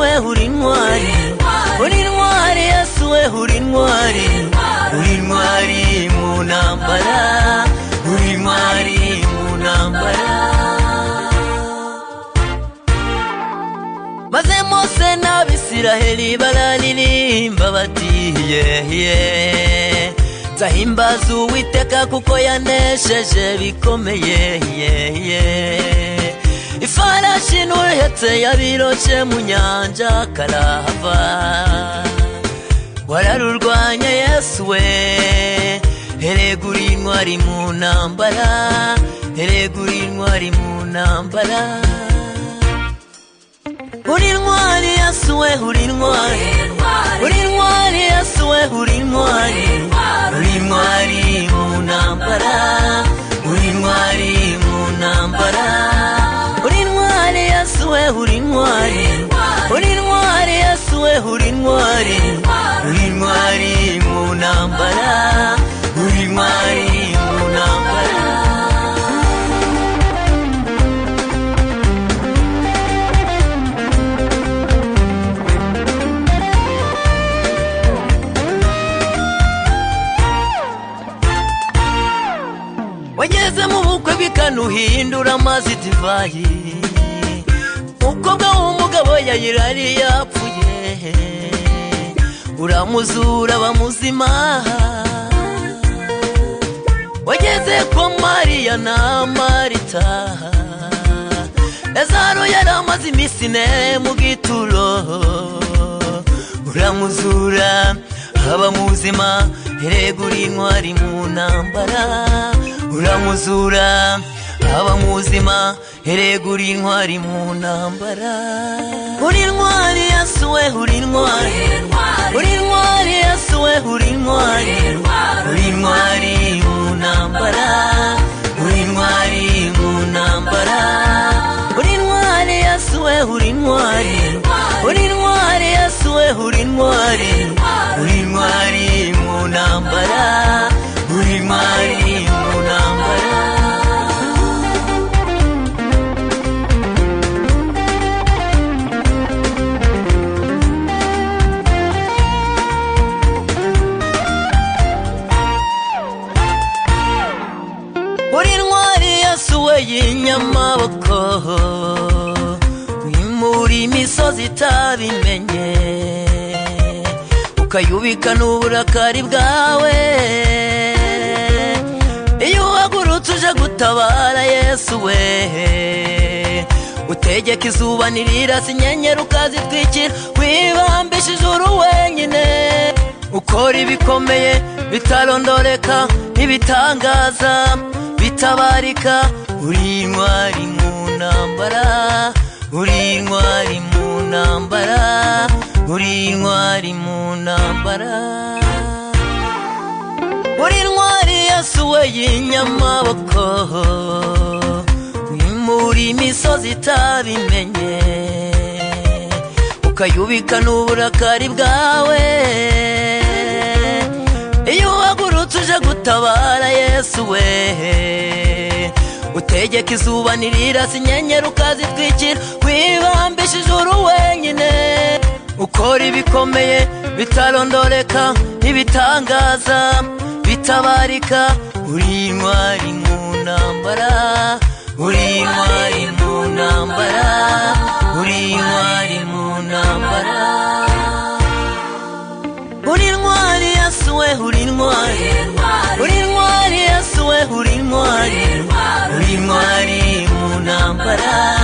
we uri intwari, uri intwari Yesu we uri intwari, uri intwari mu ntambara, uri intwari mu ntambara. Maze Mose n'Abisiraheli bararirimba bati yeah, nzahimbaza Uwiteka kuko yanesheje bikomeye ifarashi n'uhetse yabiroshe mu nyanja karahava. Wararurwanya Yesu we, erega uri intwari mu ntambara, erega uri intwari mu ntambara. Uri intwari Yesu we uri intwari, uri intwari Yesu we uri intwari, uri intwari mu ntambara, uri intwari mu ntambara. Uri intwari Yesu we uri intwari, uri intwari Yesu we uri intwari, uri intwari mu ntambara, uri intwari mu ntambara. Wageze mu bukwe bikanuhindura amazi divayi, umukobwa w'umugabo yayirari yapfuye, uramuzura bamuzima. Wageze kwa Mariya na Marita, Lazaro yari amaze iminsi ine mu gituro, uramuzura aba muzima, erega uri intwari mu ntambara. Uramuzura aba muzima, erega uri intwari mu ntambara. Uri intwari Yesu we uri intwari, uri intwari Yesu we uri intwari, uri intwari mu ntambara, uri intwari mu ntambara. Uri intwari Yesu we uri intwari, uri intwari Yesu we uri intwari, uri intwari mu ntambara, uri intwari mu ntambara. Uri intwari Yesu we y'inyamaboko, wimura imisozi itabimenye, ukayubika n'uburakari bwawe. Iyo uhagurutse uje gutabara Yesu we, utegeka izuba ntirirasa inyenyeri ukazitwikira, wibambisha ijuru wenyine, ukora ibikomeye bitarondoreka n'ibitangaza bitabarika. Uri intwari mu ntambara, uri intwari mu ntambara, uri intwari mu ntambara. Uri intwari Yesu we y'inyamaboko, wimura imisozi itabimenye, ukayubika n'uburakari bwawe. Iyo uhagurutse uje gutabara Yesu we, utegeka izuba ntirirasa inyenyeri ukazitwikira, wibambisha ijuru wenyine, ukora ibikomeye bitarondoreka n'ibitangaza bitabarika. Uri intwari mu ntambara, uri intwari mu ntambara, uri intwari mu ntambara. Uri intwari Yesu we uri intwari, uri intwari Yesu we uri intwari, uri intwari mu ntambara.